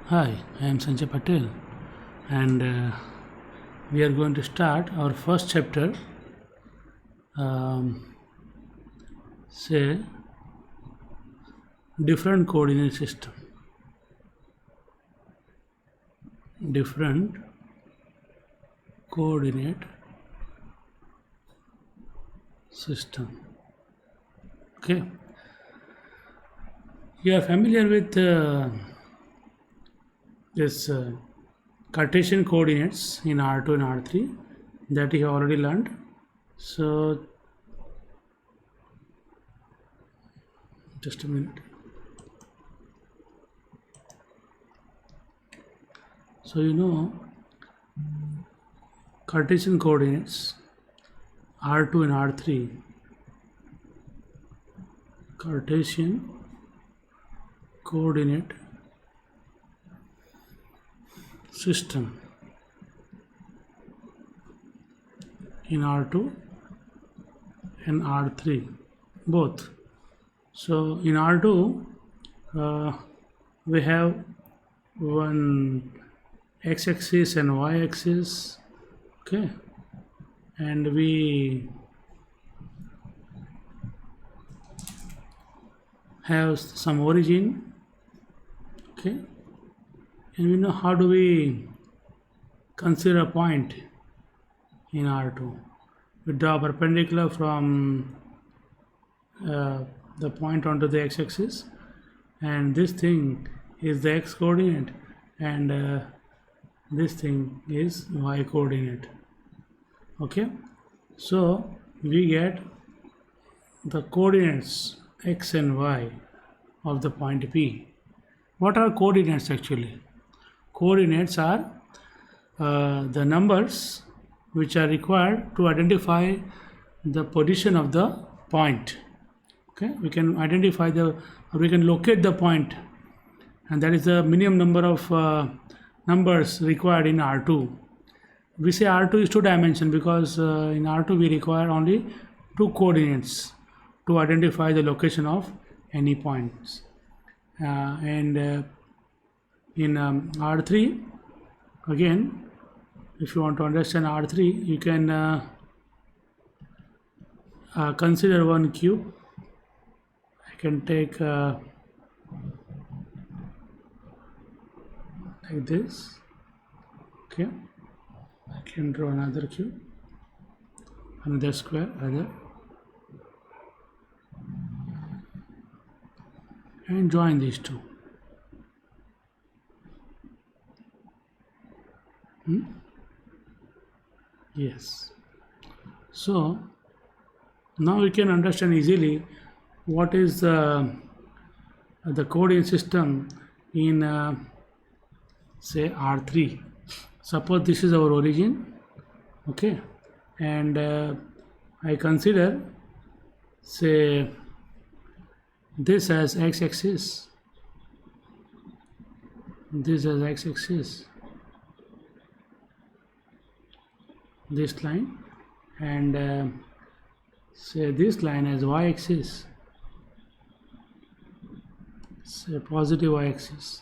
Hi, I am Sanjay Patel, and we are going to start our first chapter. Um, say different coordinate system. Different coordinate system. Okay, you are familiar with this Cartesian coordinates in R2 and R3 that you have already learned. So, just a minute. So, Cartesian coordinates R2 and R3. Cartesian coordinate system in R2 and R3 both. So in R2 we have one x-axis and y-axis, okay, and we have some origin, okay, and we know how do we consider a point in R2. We draw perpendicular from the point onto the x-axis, and this thing is the x coordinate, and this thing is y coordinate. Okay, so we get the coordinates x and y of the point P. What are coordinates actually? Coordinates are the numbers which are required to identify the position of the point. Okay, we can identify we can locate the point, and that is the minimum number of numbers required in R2. We say R2 is 2 dimension because in R2 we require only 2 coordinates to identify the location of any points, and in R3 again, if you want to understand R3, you can consider one cube. I can take like this, okay. I can draw another cube, another square, and join these two. Yes. So now we can understand easily what is the coordinate system in say R3. Suppose this is our origin, okay, and I consider say this as x-axis, this as x-axis, this line, and say this line as y-axis, say positive y-axis,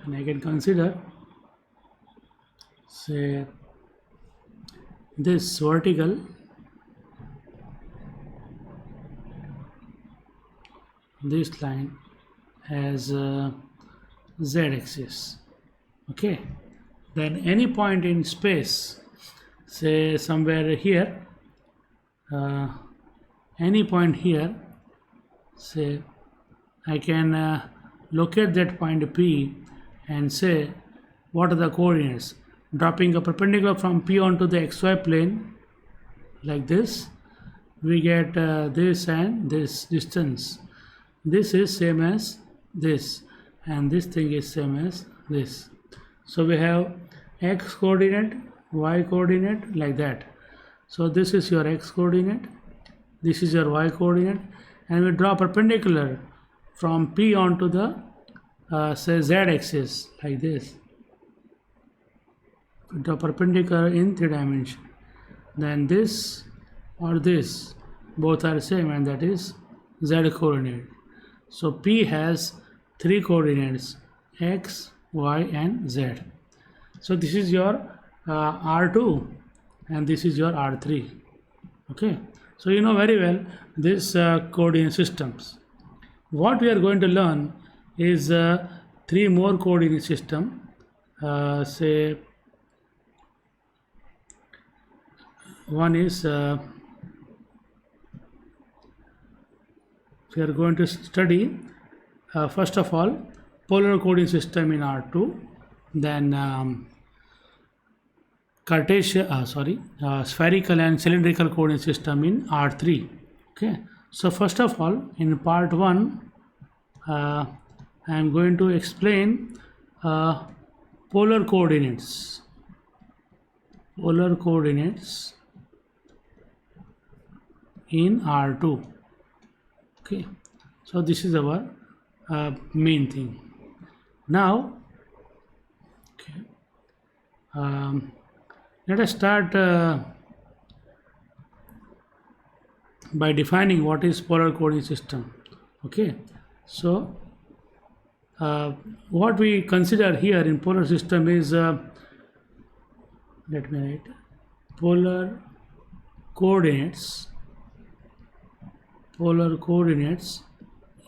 and I can consider say this vertical this line as z-axis, okay. Then any point in space, say somewhere here, any point here, say I can locate that point P and say what are the coordinates. Dropping a perpendicular from P onto the xy plane like this, we get this and this distance. This is same as this, and this thing is same as this. So we have x coordinate, y coordinate, like that. So this is your x coordinate, this is your y coordinate, and we draw perpendicular from P onto the say z axis like this. We draw perpendicular in 3 dimensions. Then this or this, both are same, and that is z coordinate. So P has 3 coordinates, x, y and z. So this is your r2 and this is your r3. Okay, so you know very well this coordinate systems. What we are going to learn is three more coordinate system. Say one is we are going to study first of all polar coordinate system in R2, then spherical and cylindrical coordinate system in R3. Okay, so first of all in part 1 I am going to explain polar coordinates in R2. Okay, so this is our main thing. Now okay, let us start by defining what is polar coordinate system. Okay, so what we consider here in polar system is let me write polar coordinates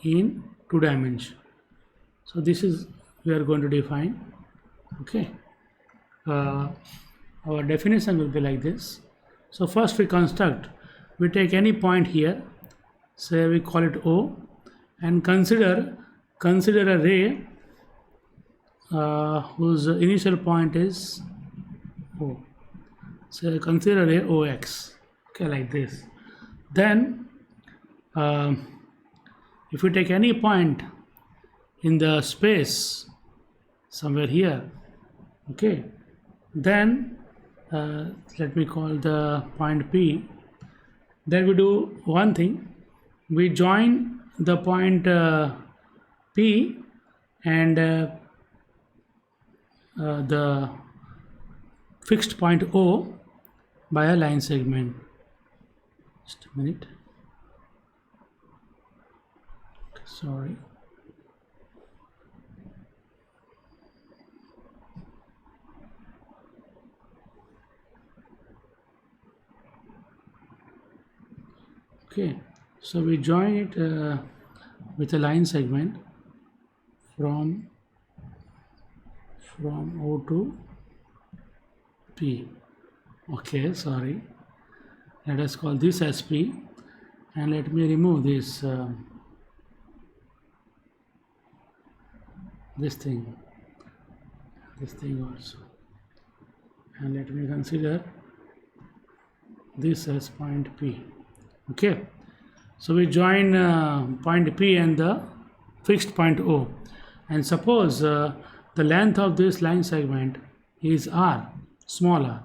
in 2 dimensions. So this is we are going to define. Okay, our definition will be like this. So first we take any point here, say we call it O, and consider a ray whose initial point is O. So consider a ray OX. Okay, like this. Then if we take any point in the space somewhere here, okay, then let me call the point P. Then we do one thing, we join the point P and the fixed point O by a line segment. Just a minute. Sorry. Okay, so we join it with a line segment from O to P. Okay, sorry. Let us call this as P, and let me remove this this thing also, and let me consider this as point P. Okay, so we join point P and the fixed point O, and suppose the length of this line segment is r, small r,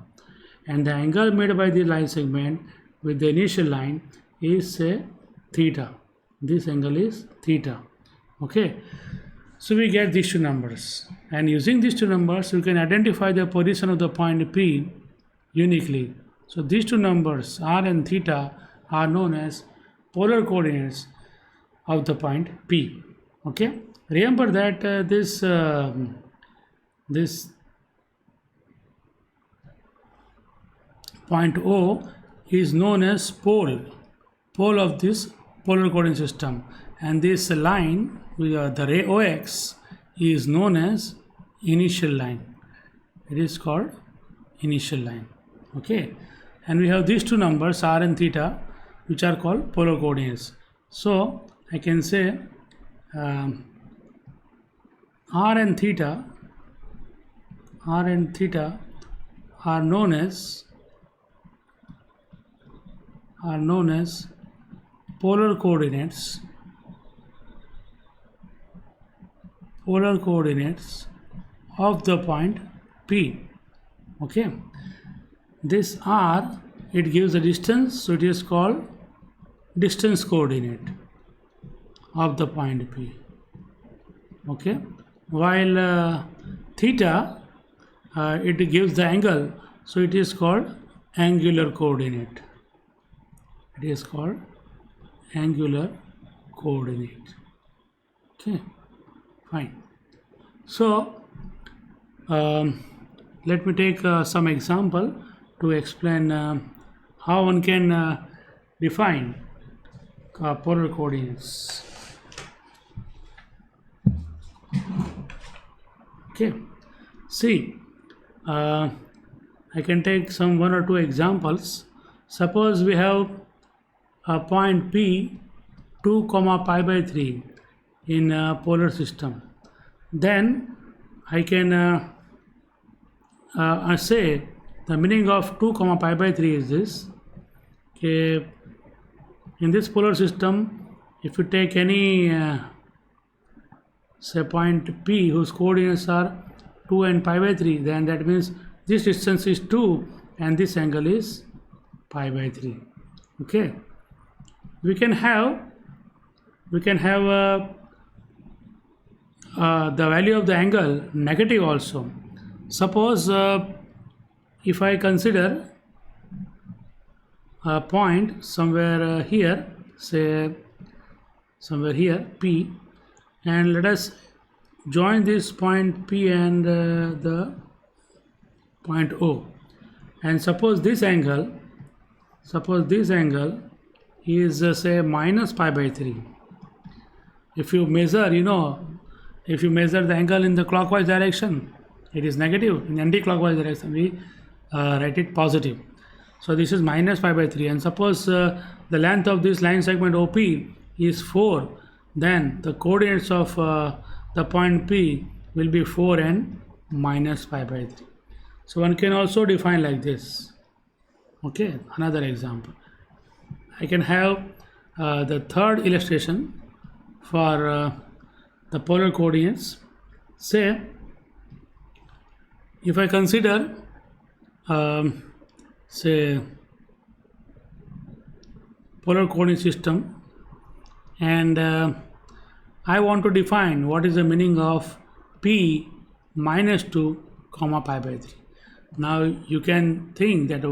and the angle made by the line segment with the initial line is say theta. This angle is theta. Okay, so we get these two numbers, and using these two numbers we can identify the position of the point P uniquely. So these two numbers r and theta are known as polar coordinates of the point P. Okay, remember that this point O is known as pole of this polar coordinate system, and this line the ray OX is known as initial line. It is called initial line. Okay, and we have these two numbers r and theta, which are called polar coordinates. So I can say r and theta are known as polar coordinates of the point P. Okay, this r, it gives a distance, so it is called distance coordinate of the point P. Okay, while theta, it gives the angle, so it is called angular coordinate. It is called angular coordinate. Okay, fine. So Um, Let me take some example to explain how one can define polar coordinates. Okay, see, uh, I can take some one or two examples. Suppose we have a point P 2 comma pi by 3 in a polar system. Then I can say the meaning of 2 comma pi by 3 is this. Okay, in this polar system, if you take any say point P whose coordinates are 2 and pi by 3, then that means this distance is 2 and this angle is pi by 3. Okay, we can have the value of the angle negative also. Suppose if I consider a point somewhere here, say somewhere here P, and let us join this point P and the point O, and suppose this angle is say minus pi by 3. If you measure, if you measure the angle in the clockwise direction, it is negative. In anti-clockwise direction, we write it positive. So this is minus pi by 3, and suppose the length of this line segment OP is 4, then the coordinates of the point P will be 4 and minus pi by 3. So one can also define like this. Okay, another example. I can have the third illustration for the polar coordinates. Say if I consider say polar coordinate system, and I want to define what is the meaning of P minus 2 comma pi by 3. Now you can think that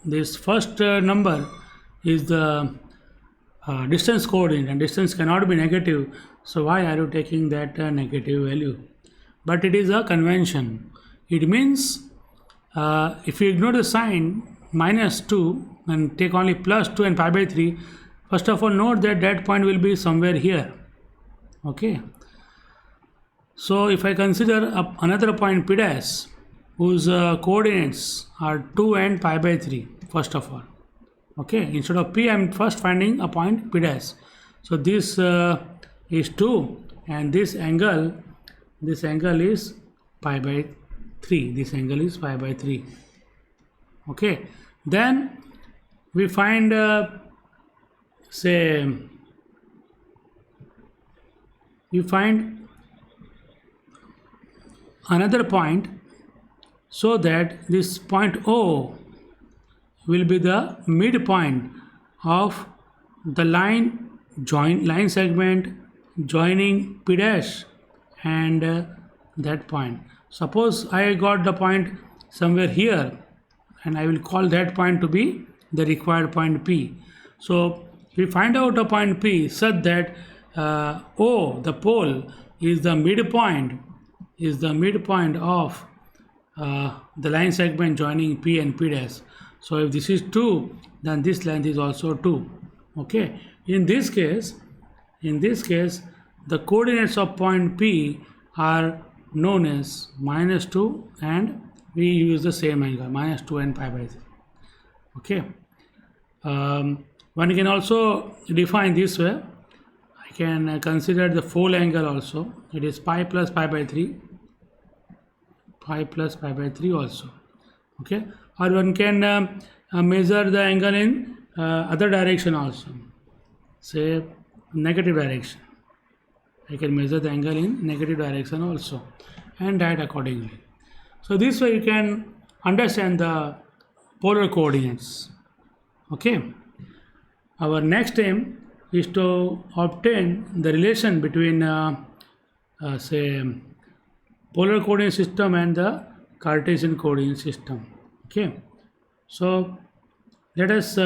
this first number is the distance coordinate, and distance cannot be negative, so why are you taking that negative value? But it is a convention. It means if you ignore the sign minus 2 and take only plus 2 and pi by 3, first of all note that that point will be somewhere here. Okay, so if I consider another point P dash whose coordinates are 2 and pi by 3, first of all. Okay, instead of P, I am first finding a point P dash. So this is 2, and this angle is pi by 3. This angle is pi by 3. Okay, then we find say we find another point, so that this point O will be the midpoint of the line segment joining P dash and that point. Suppose I got the point somewhere here, and I will call that point to be the required point P. So we find out a point P such that O, the pole, is the midpoint of the line segment joining P and P dash. So if this is 2, then this length is also 2. Okay, in this case the coordinates of point P are known as minus 2, and we use the same angle, minus 2 and pi by 3. Okay, one can also define this way. I can consider the full angle also. It is pi plus pi by 3, pi plus pi by 3 also. Okay, or one can measure the angle in other direction also, say negative direction. I can measure the angle in negative direction also and write accordingly. So this way you can understand the polar coordinates. Okay, our next aim is to obtain the relation between say polar coordinate system and the Cartesian coordinate system. Okay, so let us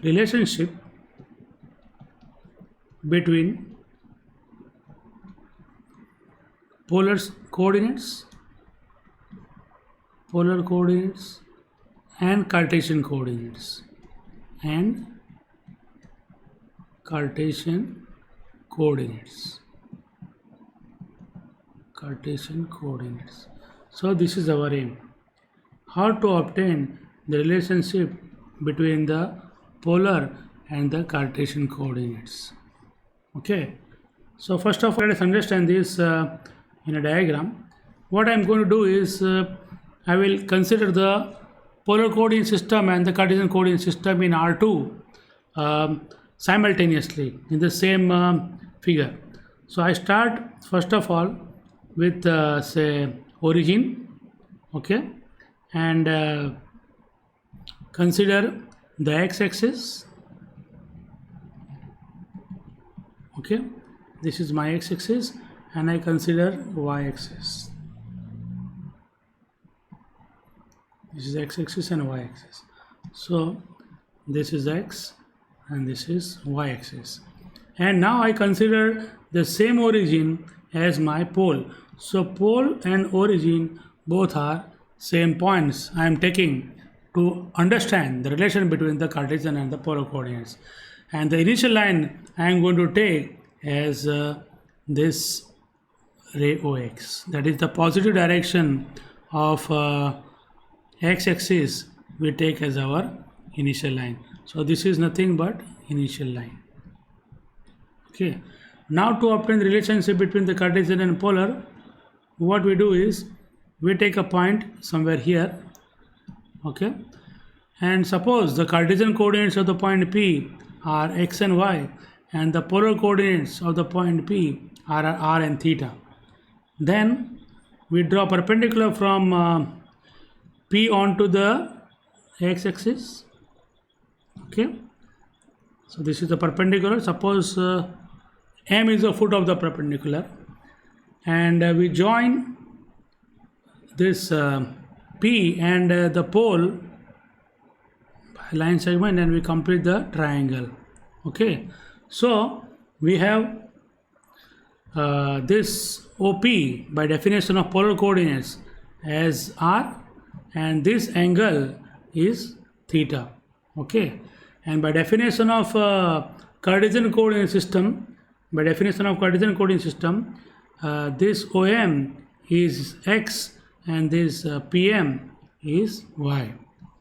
relationship between polar coordinates and Cartesian coordinates Cartesian coordinates. So this is our aim. How to obtain the relationship between the polar and the Cartesian coordinates. Okay. So first of all, let us understand this in a diagram. What I am going to do is I will consider the polar coordinate system and the Cartesian coordinate system in R2 simultaneously in the same figure. So I start first of all with say origin, okay, and consider the x-axis, okay, this is my x-axis, and I consider y-axis. This is x-axis and y-axis. So this is x and this is y-axis. And now I consider the same origin as my pole. So pole and origin both are same points I am taking to understand the relation between the Cartesian and the polar coordinates. And the initial line I am going to take as this ray OX. That is the positive direction of x-axis we take as our initial line. So this is nothing but initial line. Okay. Now to obtain the relationship between the Cartesian and polar, what we do is we take a point somewhere here, okay, and suppose the Cartesian coordinates of the point P are x and y, and the polar coordinates of the point P are r and theta. Then we draw perpendicular from P onto the x-axis, okay. So this is the perpendicular. Suppose M is the foot of the perpendicular, and we join this P and the pole by line segment, and we complete the triangle, okay. So we have this OP by definition of polar coordinates as r, and this angle is theta, okay. And by definition of Cartesian coordinate system, this OM is x and this PM is y,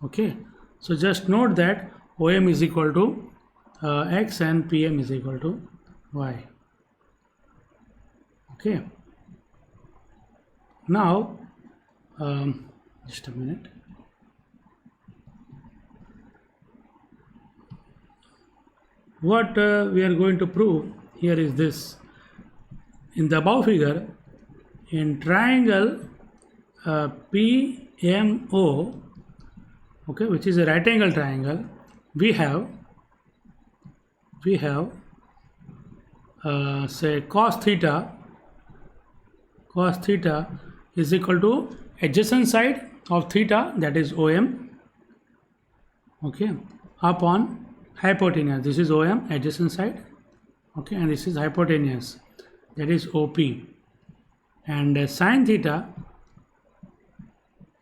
okay. So just note that OM is equal to x and PM is equal to y, okay. Now just a minute. What we are going to prove here is this. In the above figure, in triangle PMO, okay, which is a right angle triangle, we have say cos theta is equal to adjacent side of theta, that is OM, okay, upon hypotenuse. This is OM, adjacent side, okay, and this is hypotenuse, that is OP. And sin theta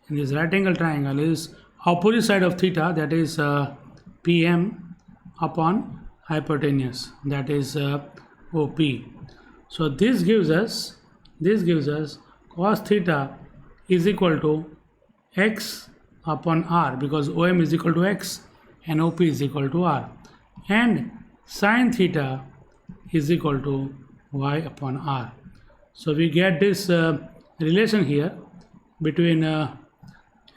in this right angle triangle is opposite side of theta, that is PM upon hypotenuse, that is OP. So this gives us cos theta is equal to x upon r, because OM is equal to x and OP is equal to r, and sin theta is equal to y upon r. So we get this relation here between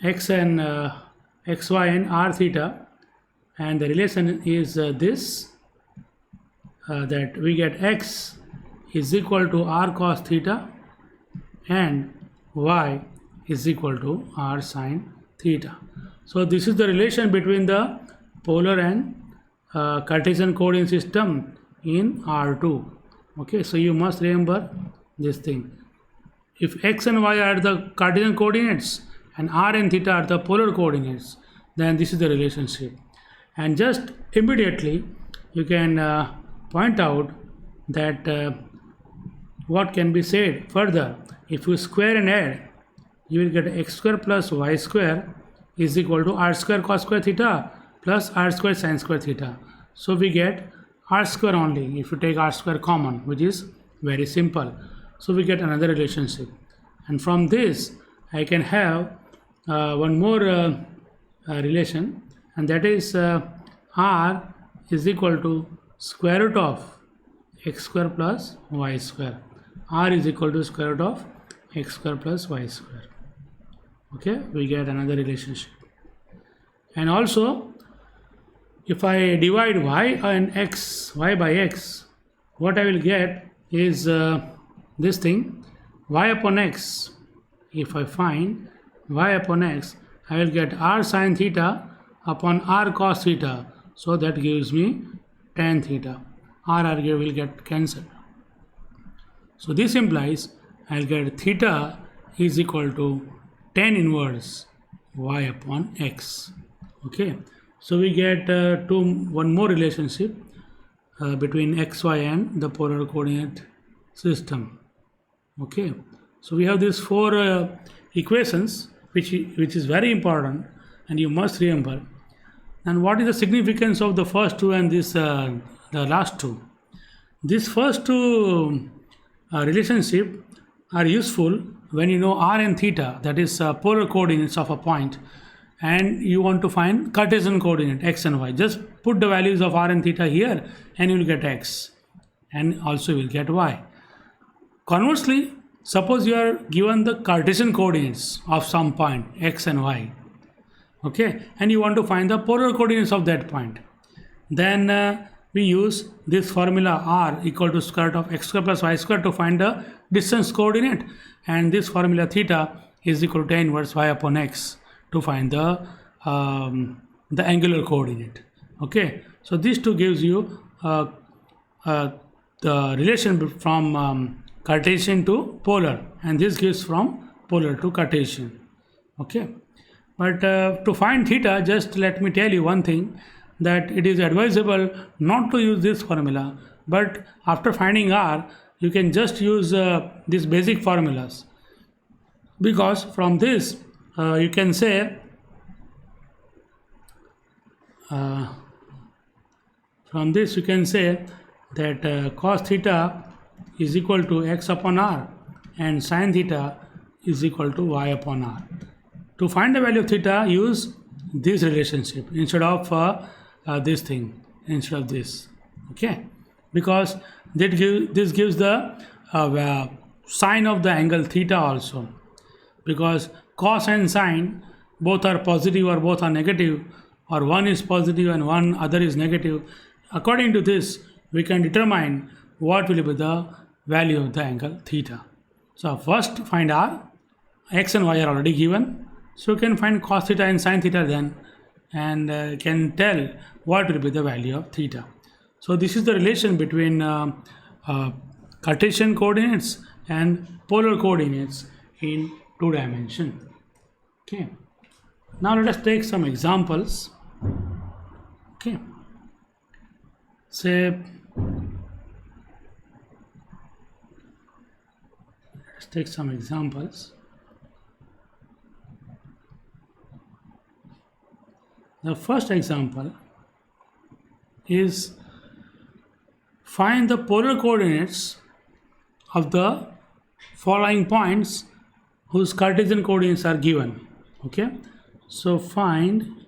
x and xy and r theta, and the relation is this, that we get x is equal to r cos theta and y is equal to r sin theta. So this is the relation between the polar and Cartesian coordinate system in R2, okay. So you must remember this thing. If x and y are the Cartesian coordinates and r and theta are the polar coordinates, then this is the relationship. And just immediately you can point out that what can be said further. If you square and add, you will get x square plus y square is equal to r square cos square theta plus r square sin square theta. So we get r square only if you take r square common, which is very simple. So we get another relationship, and from this I can have one more relation, and that is r is equal to square root of x square plus y square. R is equal to square root of x square plus y square. Okay, we get another relationship. And also, if I divide y by x, what I will get is this thing, y upon x. If I find y upon x, I will get r sin theta upon r cos theta. So that gives me tan theta. R will get cancelled. So this implies I will get theta is equal to tan inverse y upon x. Okay, so we get one more relationship between x, y and the polar coordinate system. Okay, so we have these four equations which is very important and you must remember. And what is the significance of the first two and this the last two? These first two relationship are useful when you know r and theta, that is polar coordinates of a point, and you want to find Cartesian coordinate x and y. Just put the values of r and theta here and you will get x, and also you will get y. Conversely, suppose you are given the Cartesian coordinates of some point x and y, okay, and you want to find the polar coordinates of that point, then we use this formula r equal to square root of x square plus y square to find the distance coordinate, and this formula theta is equal to tan inverse y upon x to find the angular coordinate. Okay, so these two gives you the relation from Cartesian to polar, and this gives from polar to Cartesian. Okay, but to find theta, just let me tell you one thing, that it is advisable not to use this formula, but after finding r you can just use these basic formulas, because from this you can say that cos theta is equal to x upon r and sin theta is equal to y upon r. To find the value of theta, use this relationship instead of this thing, instead of this. Okay, because this gives the sine of the angle theta also, because cos and sine both are positive or both are negative, or one is positive and one other is negative. According to this, we can determine what will be the value of the angle theta. So first find r, x and y are already given, so you can find cos theta and sin theta then, and can tell what will be the value of theta. So this is the relation between Cartesian coordinates and polar coordinates in 2 dimensions. Okay, now let us take some examples. Okay, say let's take some examples. The first example is find the polar coordinates of the following points whose Cartesian coordinates are given. Okay, so find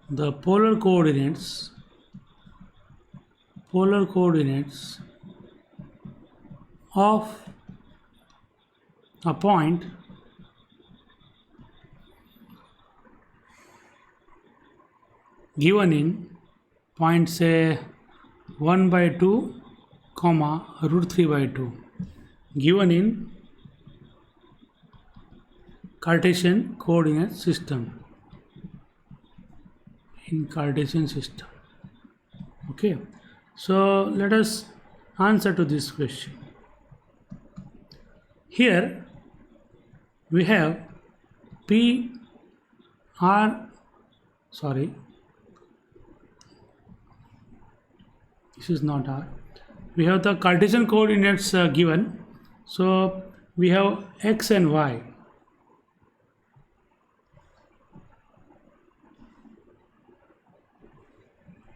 the polar coordinates of a point given in point say 1 by 2 comma root 3 by 2, given in Cartesian coordinate system, in Cartesian system. Okay, so let us answer to this question. Here we have P This is not r. We have the Cartesian coordinates given. So we have x and y.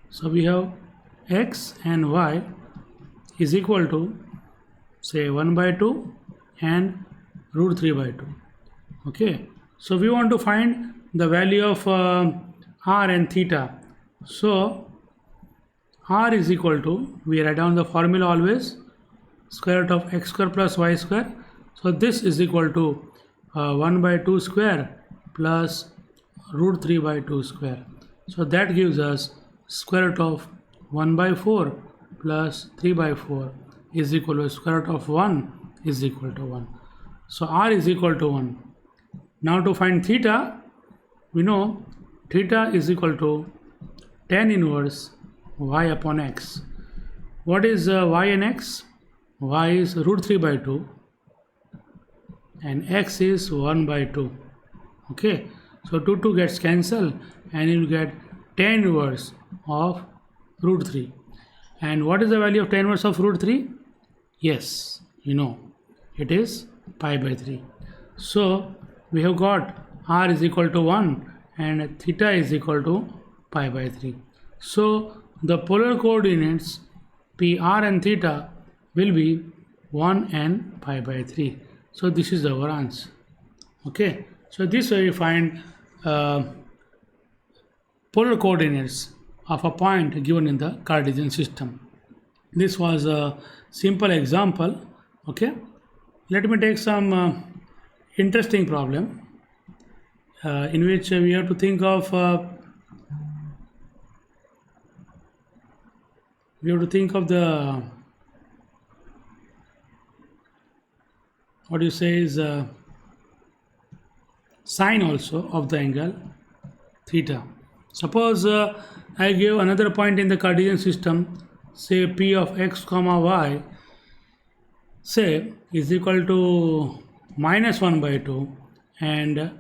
So we have x and y is equal to, say, 1 by 2 and root 3 by 2. Okay, so we want to find the value of r and theta. So r is equal to, we write down the formula always, square root of x square plus y square. So this is equal to 1 by 2 square plus root 3 by 2 square. So that gives us square root of 1 by 4 plus 3 by 4 is equal to square root of 1 is equal to 1. So r is equal to 1. Now to find theta, we know theta is equal to tan inverse y upon x. What is y and x? Y is root 3 by 2 and x is 1 by 2. Okay, so 2 gets cancelled and you will get tan inverse of root 3. And what is the value of tan inverse of root 3? Yes, you know, it is pi by 3. So we have got r is equal to 1 and theta is equal to pi by 3. So the polar coordinates p, r and theta will be 1 and pi by 3. So this is our answer. Okay, so this way we find polar coordinates of a point given in the Cartesian system. This was a simple example. Okay, let me take some interesting problem in which we have to think of the, what you say is sine also of the angle theta. Suppose I give another point in the Cartesian system, say p of x comma y, say is equal to minus 1 by 2 and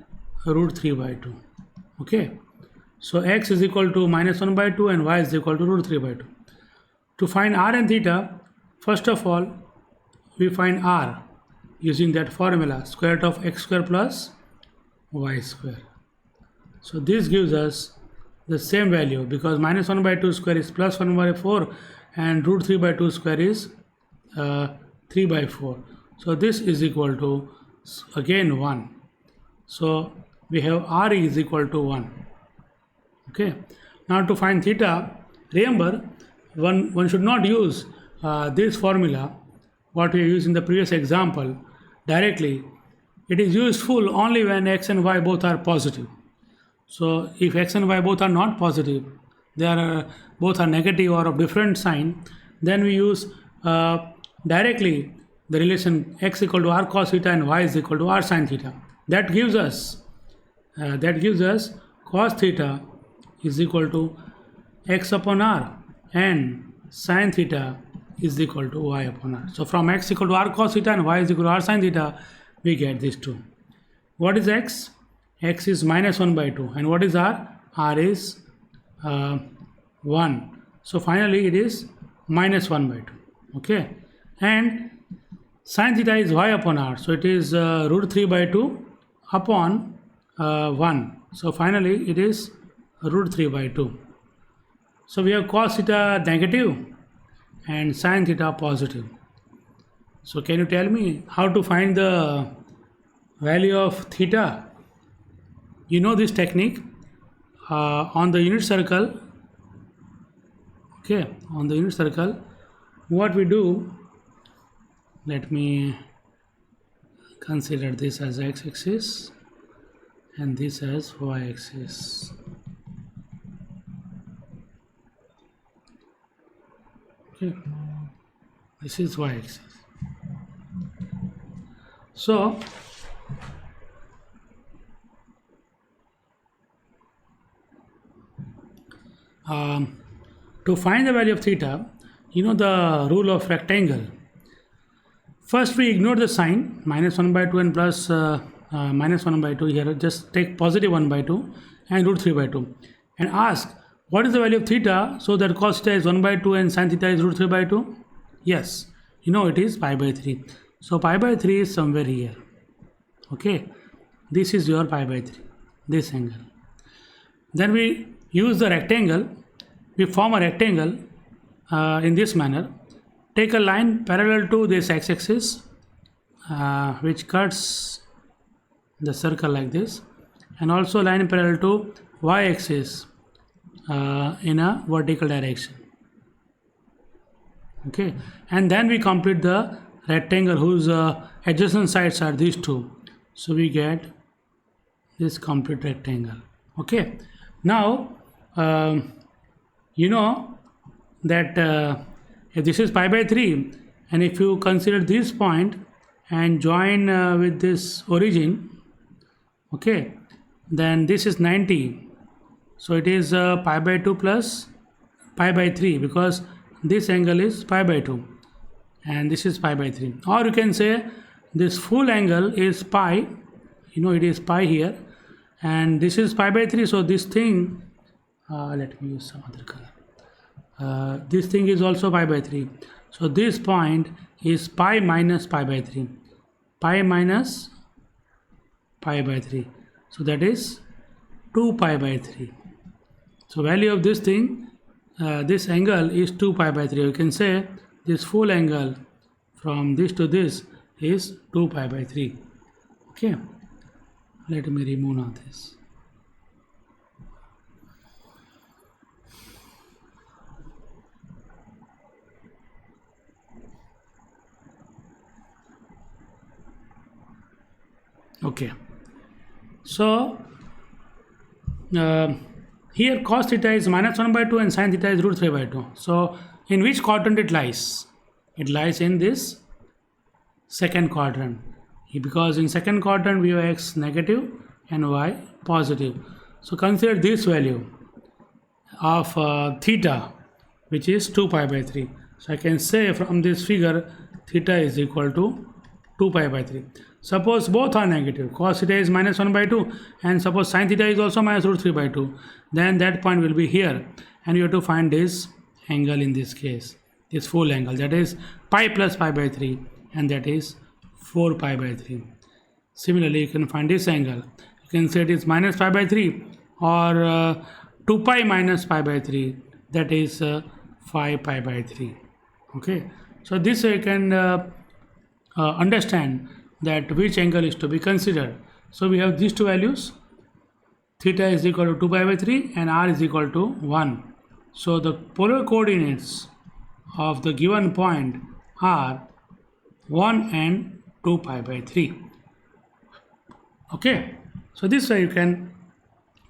root 3 by 2. Okay, so x is equal to minus 1 by 2 and y is equal to root 3 by 2. To find r and theta, first of all we find r using that formula, square root of x square plus y square. So this gives us the same value, because minus 1 by 2 square is plus 1 by 4 and root 3 by 2 square is 3 by 4. So this is equal to again 1. So we have r is equal to 1. Okay, now to find theta, remember one should not use this formula what we used in the previous example directly. It is useful only when x and y both are positive. So if x and y both are not positive, they are both are negative or of different sign, then we use directly the relation x equal to r cos theta and y is equal to r sin theta. That gives us cos theta is equal to x upon r and sin theta is equal to y upon r. So from x equal to r cos theta and y is equal to r sin theta, we get these two. What is x? X is minus 1 by 2. And what is r? R is 1. So finally it is minus 1 by 2. Okay. And sin theta is y upon r. So it is root 3 by 2 upon 1. So finally it is root 3 by 2. So we have cos theta negative and sin theta positive. So can you tell me how to find the value of theta? You know this technique on the unit circle. Okay, on the unit circle, what we do, let me consider this as x-axis and this as y-axis. Okay, this is y-axis. So to find the value of theta, you know the rule of rectangle. First we ignore the sign, minus 1 by 2 and plus minus 1 by 2 here. Just take positive 1 by 2 and root 3 by 2 and ask what is the value of theta? So that cos theta is 1 by 2 and sin theta is root 3 by 2. Yes, you know it is pi by 3. So pi by 3 is somewhere here. Okay, this is your pi by 3, this angle. Then we use the rectangle. We form a rectangle in this manner. Take a line parallel to this x-axis which cuts the circle like this, and also line parallel to y-axis in a vertical direction. Okay, and then we complete the rectangle whose adjacent sides are these two. So we get this complete rectangle. Okay, now you know that if this is pi by 3, and if you consider this point and join with this origin, okay, then this is 90. So it is pi by 2 plus pi by 3, because this angle is pi by 2 and this is pi by 3. Or you can say this full angle is pi, you know it is pi here, and this is pi by 3. So this thing, let me use some other color. This thing is also pi by 3. So this point is pi minus pi by 3. Pi minus pi by 3. So that is 2 pi by 3. So value of this thing, this angle is 2 pi by 3. You can say this full angle from this to this is 2 pi by 3. Okay, let me remove now this. Okay, so here cos theta is minus 1 by 2 and sin theta is root 3 by 2. So in which quadrant it lies? It lies in this second quadrant, because in second quadrant we have x negative and y positive. So consider this value of theta, which is 2 pi by 3. So I can say from this figure theta is equal to 2 pi by 3. Suppose both are negative, cos theta is minus 1 by 2 and suppose sin theta is also minus root 3 by 2, then that point will be here, and you have to find this angle in this case, this full angle, that is pi plus pi by 3, and that is 4 pi by 3. Similarly, you can find this angle. You can say it is minus pi by 3 or 2 pi minus pi by 3, that is 5 pi by 3. Okay, so this you can understand that which angle is to be considered. So we have these two values, theta is equal to 2 pi by 3 and r is equal to 1. So the polar coordinates of the given point are 1 and 2 pi by 3. Okay, so this way you can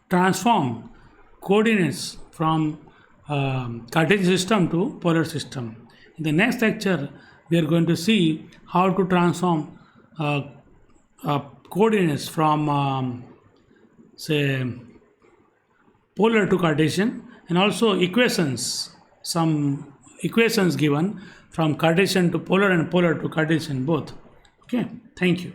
transform coordinates from Cartesian system to polar system. In the next lecture we are going to see how to transform coordinates from say polar to Cartesian, and also equations, some equations given from Cartesian to polar and polar to Cartesian both. Okay, thank you.